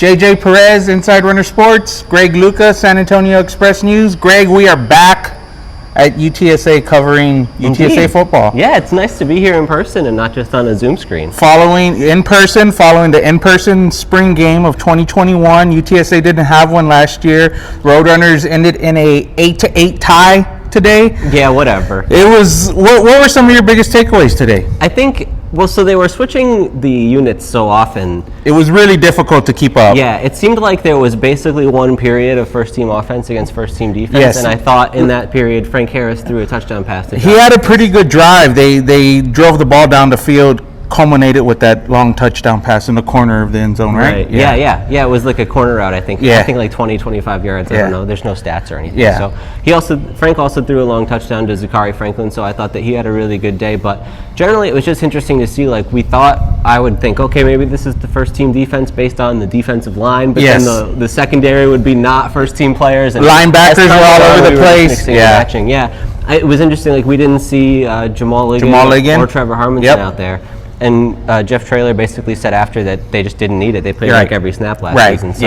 JJ Perez, Inside Runner Sports. Greg Luca, San Antonio Express News. Greg, we are back at UTSA covering UTSA football. Yeah, it's nice to be here in person and not just on a Zoom screen. Following the in-person spring game of 2021, UTSA didn't have one last year. Roadrunners ended in a 8-8 tie today. Yeah, whatever. It was. What were some of your biggest takeaways today? I think. Well, so they were switching the units so often. It was really difficult to keep up. Yeah, it seemed like there was basically one period of first-team offense against first-team defense, yes. And I thought in that period, Frank Harris threw a touchdown pass to Josh. He had a pretty good drive. They drove the ball down the field, culminated with that long touchdown pass in the corner of the end zone, right? Yeah. It was like a corner route, I think. Yeah. I think like 20, 25 yards. I don't know. There's no stats or anything. Yeah. So Frank also threw a long touchdown to Zachary Franklin, so I thought that he had a really good day. But generally, it was just interesting to see. Like, we thought, I would think, okay, maybe this is the first team defense based on the defensive line, but yes. then the secondary would be not first team players. And linebackers were all over the place. It was interesting. Like, we didn't see Jamal Ligon or Trevor Harmonson out there. And Jeff Traylor basically said after that they just didn't need it. They played like every snap last season. So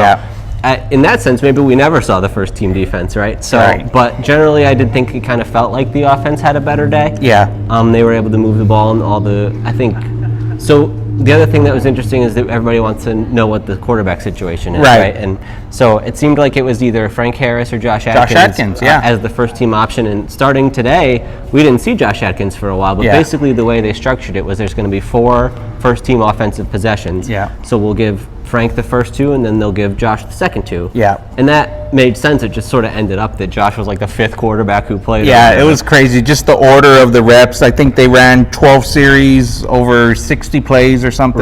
in that sense, maybe we never saw the first team defense, right? So, but generally, I did think it kind of felt like the offense had a better day. Yeah. They were able to move the ball and I think. So the other thing that was interesting is that everybody wants to know what the quarterback situation is, right? And so it seemed like it was either Frank Harris or Josh Atkins as the first team option. And starting today, we didn't see Josh Atkins for a while, but basically the way they structured it was there's going to be 4 first team offensive possessions. Yeah. So we'll give Frank the first 2, and then they'll give Josh the second 2. Yeah. And that made sense. It just sort of ended up that Josh was like the 5th quarterback who played. Yeah, it was crazy. Just the order of the reps. I think they ran 12 series over 60 plays or something.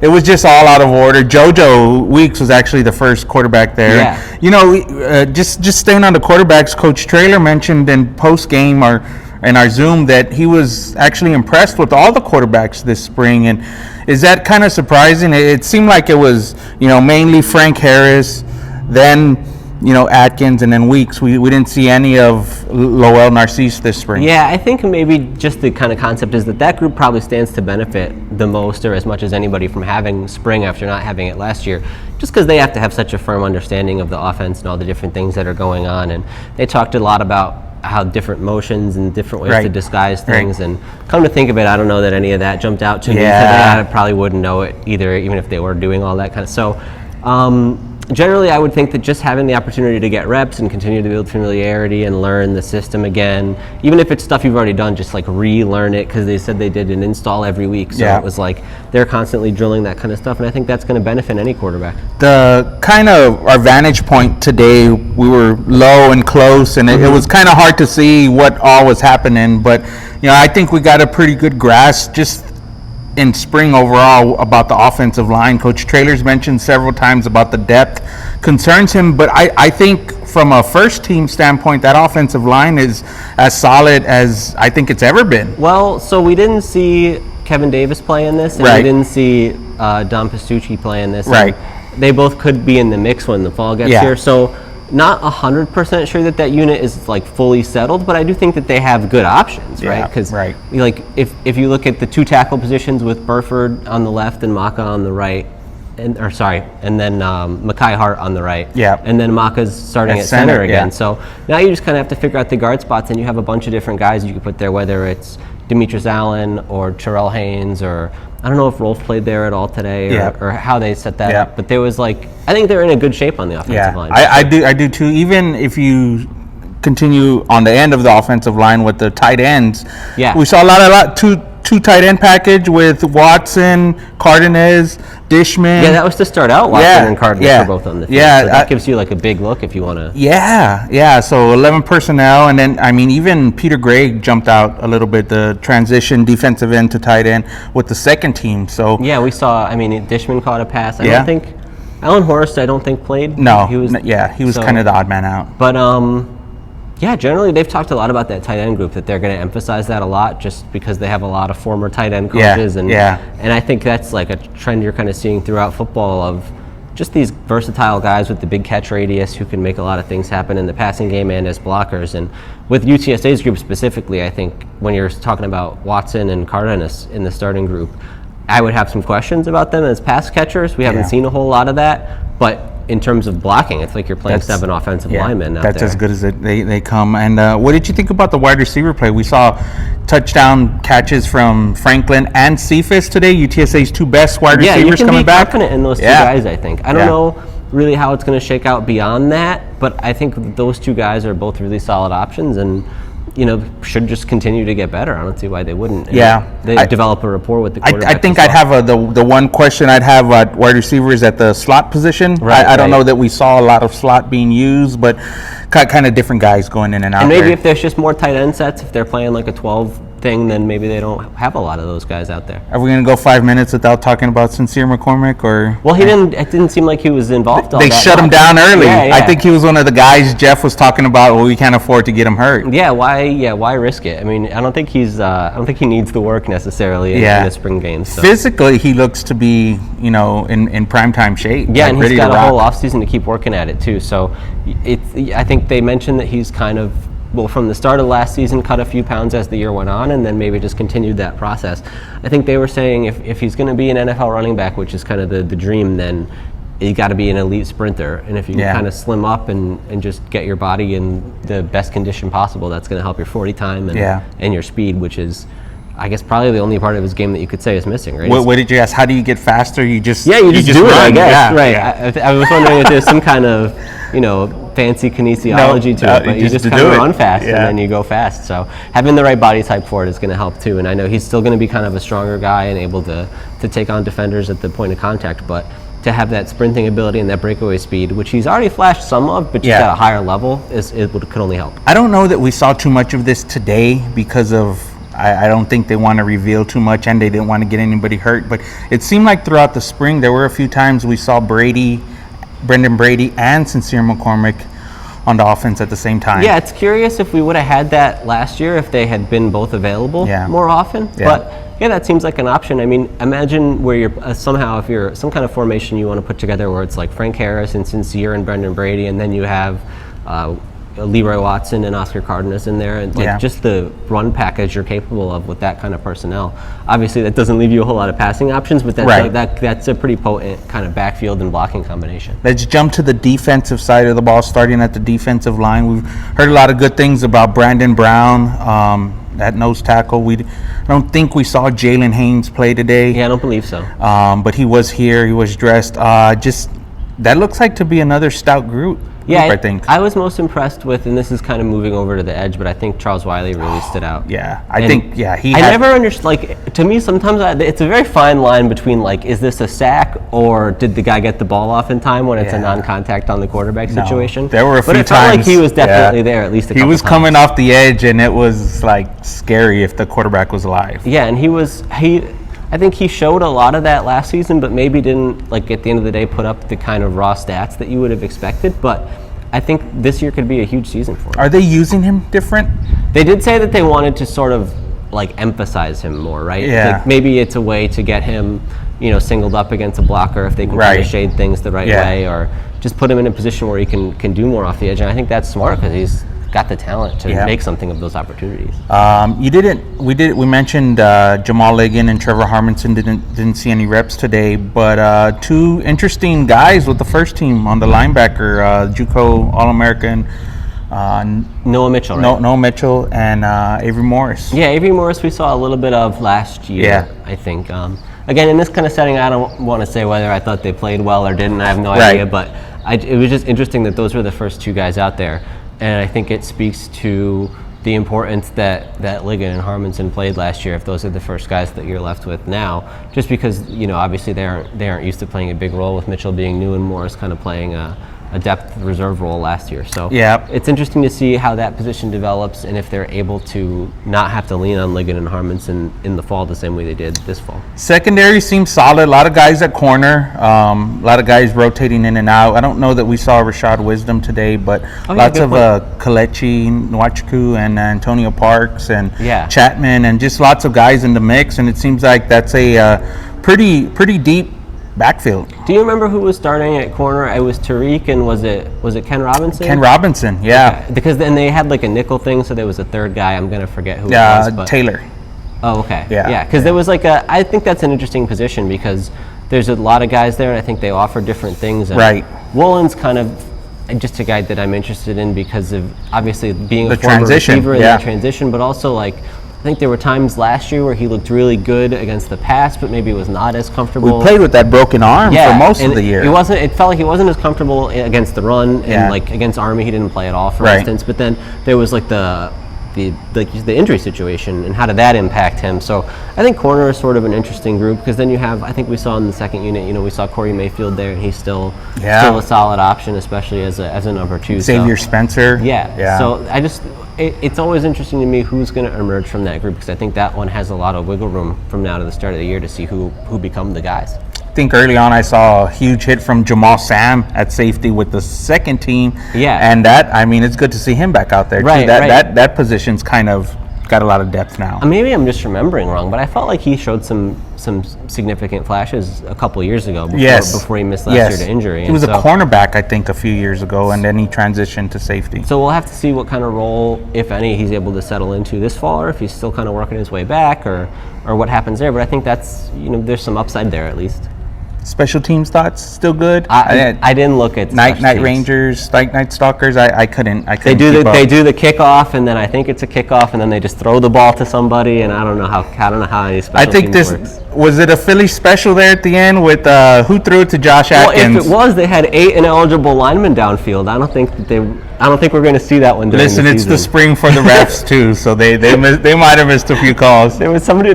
It was just all out of order. JoJo Weeks was actually the first quarterback there. Yeah. You know, just staying on the quarterbacks, Coach Traylor mentioned in post-game or in our Zoom that he was actually impressed with all the quarterbacks this spring. And is that kind of surprising? It seemed like it was, mainly Frank Harris, then, Atkins, and then Weeks. We didn't see any of Lowell Narcisse this spring. Yeah, I think maybe just the kind of concept is that group probably stands to benefit the most or as much as anybody from having spring after not having it last year, just because they have to have such a firm understanding of the offense and all the different things that are going on. And they talked a lot about how different motions and different ways to disguise things. And come to think of it, I don't know that any of that jumped out to me today. I probably wouldn't know it either, even if they were doing all that kind of. So generally, I would think that just having the opportunity to get reps and continue to build familiarity and learn the system again, even if it's stuff you've already done, just like relearn it, because they said they did an install every week. So it was like they're constantly drilling that kind of stuff, and I think that's going to benefit any quarterback. The kind of our vantage point today, we were low and close, and it was kind of hard to see what all was happening, but I think we got a pretty good grasp just in spring overall about the offensive line. Coach Traylor's mentioned several times about the depth concerns him, but I think from a first team standpoint, that offensive line is as solid as I think it's ever been. Well, so we didn't see Kevin Davis play in this, and we didn't see Don Pastucci play in this. Right. They both could be in the mix when the fall gets here. So not 100% sure that unit is like fully settled, but I do think that they have good options, right? Because like if you look at the 2 tackle positions with Burford on the left and Maka on the right, and then Mekhi Hart on the right, and then Maka's starting at center again. So now you just kind of have to figure out the guard spots, and you have a bunch of different guys you can put there, whether it's Demetrius Allen or Terrell Haynes, or I don't know if Rolf played there at all today, or how they set that up. But there was I think they're in a good shape on the offensive line. I do too. Even if you continue on the end of the offensive line with the tight ends, we saw a lot two tight end package with Watson, Cardenas, Dishman. Yeah, that was to start out. Watson and Cardenas were both on the field. Yeah, so that gives you like a big look if you want to. Yeah. So 11 personnel, and then even Peter Gregg jumped out a little bit. The transition defensive end to tight end with the second team. So yeah, we saw. Dishman caught a pass. I don't think Alan Horst. I don't think played. No, he was kind of the odd man out. But generally they've talked a lot about that tight end group, that they're going to emphasize that a lot just because they have a lot of former tight end coaches. And I think that's like a trend you're kind of seeing throughout football of just these versatile guys with the big catch radius who can make a lot of things happen in the passing game and as blockers. And with UTSA's group specifically, I think when you're talking about Watson and Cardenas in the starting group, I would have some questions about them as pass catchers. We haven't seen a whole lot of that, but in terms of blocking, it's like you're playing 7 offensive linemen out that's there. as good as they come. And what did you think about the wide receiver play? We saw touchdown catches from Franklin and Cephas today, UTSA's 2 best wide receivers coming back. Yeah, you can be confident in those 2 guys, I think. I don't know really how it's going to shake out beyond that, but I think those 2 guys are both really solid options and, should just continue to get better. I don't see why they wouldn't. They develop a rapport with the quarterback. I think I'd have the one question I'd have at wide receiver is at the slot position. I don't know that we saw a lot of slot being used, but kind of different guys going in and out. And maybe if there's just more tight end sets, if they're playing like a 12 thing, then maybe they don't have a lot of those guys out there. Are we going to go 5 minutes without talking about Sincere McCormick? Or well, it didn't seem like he was involved. They shut him down early. I think he was one of the guys Jeff was talking about. Well, we can't afford to get him hurt. Why risk it? I mean, I don't think he needs the work necessarily in the spring games. So. Physically, he looks to be in primetime shape. Yeah, and he's got a whole offseason to keep working at it too. So I think they mentioned that he's kind of, from the start of last season, cut a few pounds as the year went on, and then maybe just continued that process. I think they were saying if he's going to be an NFL running back, which is kind of the dream, then you got to be an elite sprinter. And if you can kind of slim up and just get your body in the best condition possible, that's going to help your 40 time and your speed, which is, I guess, probably the only part of his game that you could say is missing, right? What did you ask? How do you get faster? You just do it, I guess. Yeah, right. Yeah. I was wondering if there's some kind of, fancy kinesiology to it, but you just kind of run fast and then you go fast. So having the right body type for it is going to help too. And I know he's still going to be kind of a stronger guy and able to take on defenders at the point of contact, but to have that sprinting ability and that breakaway speed, which he's already flashed some of, but just at a higher level, could only help. I don't know that we saw too much of this today because of I don't think they want to reveal too much and they didn't want to get anybody hurt, but it seemed like throughout the spring there were a few times we saw Brendan Brady and Sincere McCormick on the offense at the same time. Yeah, it's curious if we would have had that last year if they had been both available more often. But that seems like an option. I mean, imagine where you're somehow, if you're some kind of formation you want to put together where it's like Frank Harris and Sincere and Brendan Brady, and then you have Leroy Watson and Oscar Cardenas in there, and just the run package you're capable of with that kind of personnel. Obviously, that doesn't leave you a whole lot of passing options, but that's a pretty potent kind of backfield and blocking combination. Let's jump to the defensive side of the ball, starting at the defensive line. We've heard a lot of good things about Brandon Brown at nose tackle. I don't think we saw Jalen Haynes play today. Yeah, I don't believe so. But he was here. He was dressed. That looks like to be another stout group. I think. I was most impressed with, and this is kind of moving over to the edge, but I think Charles Wiley really stood out. I never understood, to me, sometimes it's a very fine line between, is this a sack or did the guy get the ball off in time when it's a non-contact on the quarterback situation? There were a few times. But it felt like he was definitely there, at least a couple times. He was coming off the edge, and it was, scary if the quarterback was alive. Yeah, and I think he showed a lot of that last season, but maybe didn't, at the end of the day, put up the kind of raw stats that you would have expected. But I think this year could be a huge season for him. Are they using him different? They did say that they wanted to sort of, emphasize him more, right? Yeah. Maybe it's a way to get him, singled up against a blocker if they can kind of shade things the right way, or just put him in a position where he can do more off the edge. And I think that's smart because he's got the talent to make something of those opportunities. We mentioned Jamal Ligon and Trevor Harmonson didn't see any reps today, but 2 interesting guys with the first team on the linebacker, JUCO All-American Noah Mitchell, right? Noah Mitchell and Avery Morris. Yeah, Avery Morris we saw a little bit of last year, I think. Again, in this kind of setting, I don't want to say whether I thought they played well or didn't. I have no idea, but it was just interesting that those were the first 2 guys out there. And I think it speaks to the importance that Ligon and Harmonson played last year, if those are the first guys that you're left with now, just because, obviously they aren't used to playing a big role with Mitchell being new and Morris kind of playing a depth reserve role last year. So it's interesting to see how that position develops and if they're able to not have to lean on Ligon and Harmonson in the fall the same way they did this fall. Secondary seems solid. A lot of guys at corner. A lot of guys rotating in and out. I don't know that we saw Rashad Wisdom today, but lots of Kalechi Nwachukwu and Antonio Parks and Chapman and just lots of guys in the mix. And it seems like that's a pretty deep backfield. Do you remember who was starting at corner? It was Tariq, and was it Ken Robinson? Ken Robinson, yeah. Okay. Because then they had a nickel thing, so there was a third guy. I'm gonna forget who it was. Taylor. Oh, okay. Yeah. Because there was I think that's an interesting position because there's a lot of guys there, and I think they offer different things. And Right. Woolen's kind of just a guy that I'm interested in because of obviously being The a former transition, receiver and yeah. the transition, but also I think there were times last year where he looked really good against the pass, but maybe was not as comfortable. We played with that broken arm for most and of the year. It felt like he wasn't as comfortable against the run, Yeah. and against Army he didn't play at all, for Right. instance. But then there was the injury situation, and how did that impact him? So I think corner is sort of an interesting group because then you have, I think we saw in the second unit, we saw Corey Mayfield there, and he's still a solid option, especially as a number 2. Xavier Spencer. Yeah. So it's always interesting to me who's going to emerge from that group because I think that one has a lot of wiggle room from now to the start of the year to see who become the guys. I think early on I saw a huge hit from Jamal Sam at safety with the second team. Yeah. And it's good to see him back out there too. Right, That position's kind of got a lot of depth now. Maybe I'm just remembering wrong, but I felt like he showed some significant flashes a couple years ago before he missed last year to injury. He was a cornerback, I think, a few years ago, and then he transitioned to safety. So we'll have to see what kind of role, if any, he's able to settle into this fall, or if he's still kind of working his way back, or what happens there. But I think that's, there's some upside there at least. Special teams thoughts still good. I didn't look at Night Rangers, Night Stalkers. I couldn't. They do the kickoff, and then I think it's a kickoff, and then they just throw the ball to somebody, and I don't know how any special teams works. Was it a Philly special there at the end with who threw it to Josh Atkins? Well, if it was, they had 8 ineligible linemen downfield. I don't think we're going to see that one during the season. It's the spring for the refs too, so they might have missed a few calls. There was somebody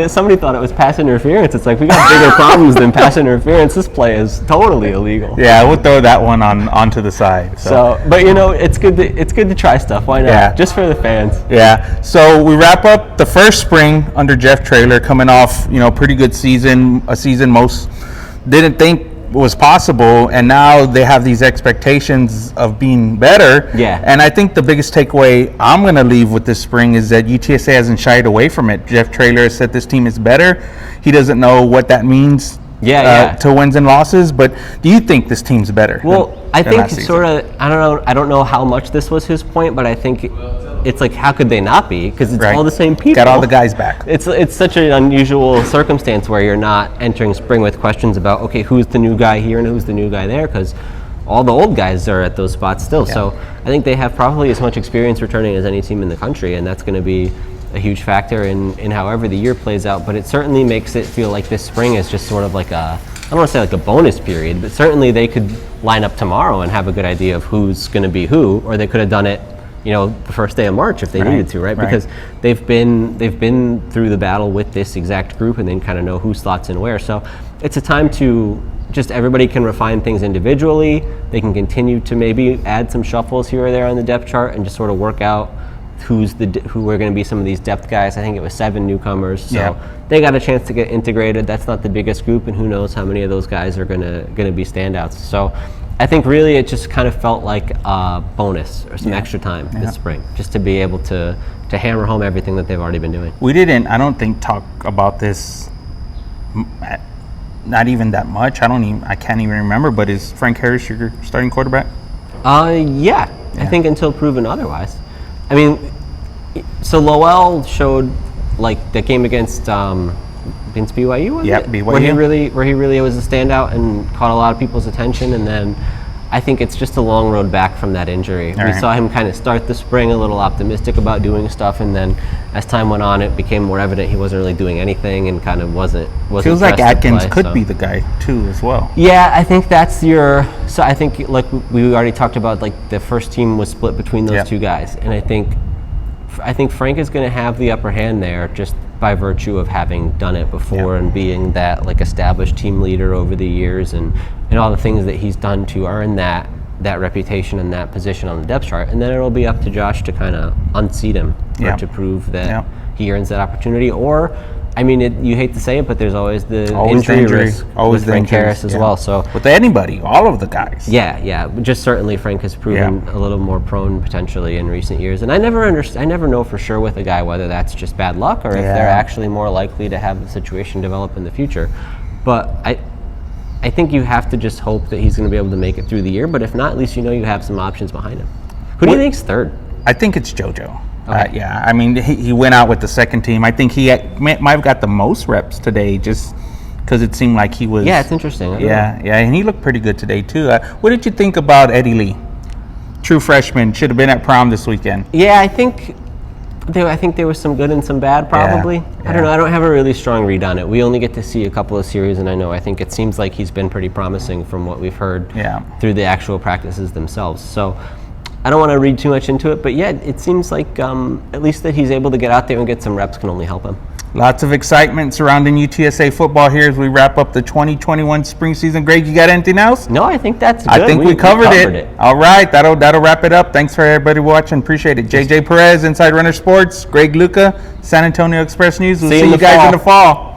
somebody thought it was pass interference. It's like we got bigger problems than pass interference. This play is totally illegal. Yeah, we'll throw that one onto the side. So but it's good to try stuff. Why not? Yeah. Just for the fans. Yeah. So we wrap up the first spring under Jeff Traylor, coming off pretty good season, a season most didn't think was possible, and now they have these expectations of being better. Yeah. And I think the biggest takeaway I'm going to leave with this spring is that UTSA hasn't shied away from it. Jeff Traylor said this team is better. He doesn't know what that means to wins and losses, but do you think this team's better? Well, I think sort of, I don't know how much this was his point, but I think it's like, how could they not be? Because it's all the same people. Got all the guys back. It's such an unusual circumstance where you're not entering spring with questions about, okay, who's the new guy here and who's the new guy there, because all the old guys are at those spots still. Yeah. So I think they have probably as much experience returning as any team in the country, and that's going to be a huge factor in however the year plays out. But it certainly makes it feel like this spring is just sort of like I don't want to say like a bonus period, but certainly they could line up tomorrow and have a good idea of who's going to be who, or they could have done it the first day of March if they needed to, right? Because they've been through the battle with this exact group and then kind of know who slots in where. So it's a time to just, everybody can refine things individually. They can continue to maybe add some shuffles here or there on the depth chart and just sort of work out who are going to be some of these depth guys. I think it was 7 newcomers, so they got a chance to get integrated. That's not the biggest group, and who knows how many of those guys are going to be standouts. So I think really it just kind of felt like a bonus or some extra time this spring, just to be able to hammer home everything that they've already been doing. We didn't, I don't think, talk about this not even that much. I can't even remember, but is Frank Harris your starting quarterback? Yeah. I think until proven otherwise. I mean, so Lowell showed like the game against BYU, was it? BYU. Where he really was a standout and caught a lot of people's attention, and then I think it's just a long road back from that injury. We saw him kind of start the spring a little optimistic about doing stuff, and then as time went on, it became more evident he wasn't really doing anything and kind of wasn't. Feels like Atkins could be the guy too, as well. Yeah, I think that's so I think, like we already talked about, like the first team was split between those two guys, and I think Frank is going to have the upper hand there just by virtue of having done it before and being that like established team leader over the years and all the things that he's done to earn that reputation and that position on the depth chart. And then it'll be up to Josh to kind of unseat him or to prove that he earns that opportunity. Or, I mean, you hate to say it, but there's always the injury risk with Frank Harris as well. So with anybody, all of the guys. Yeah. Just certainly Frank has proven a little more prone potentially in recent years. And I never know for sure with a guy whether that's just bad luck or if they're actually more likely to have the situation develop in the future. But I think you have to just hope that he's going to be able to make it through the year. But if not, at least you have some options behind him. Who do you think's third? I think it's JoJo. Okay. Yeah, I mean, he went out with the second team. I think he might have got the most reps today, just because it seemed like he was. Yeah, it's interesting. I don't know. Yeah, and he looked pretty good today too. What did you think about Eddie Lee? True freshman, should have been at prom this weekend. Yeah, I think there was some good and some bad, probably. I don't know. I don't have a really strong read on it. We only get to see a couple of series, and I think it seems like he's been pretty promising from what we've heard through the actual practices themselves. So I don't want to read too much into it, but yeah, it seems like at least that he's able to get out there and get some reps can only help him. Lots of excitement surrounding UTSA football here as we wrap up the 2021 spring season. Greg, you got anything else? No, I think that's good. I think we covered it. All right, that'll wrap it up. Thanks for everybody watching. Appreciate it. JJ Perez, Inside Runner Sports. Greg Luca, San Antonio Express News. We'll see you guys in the fall.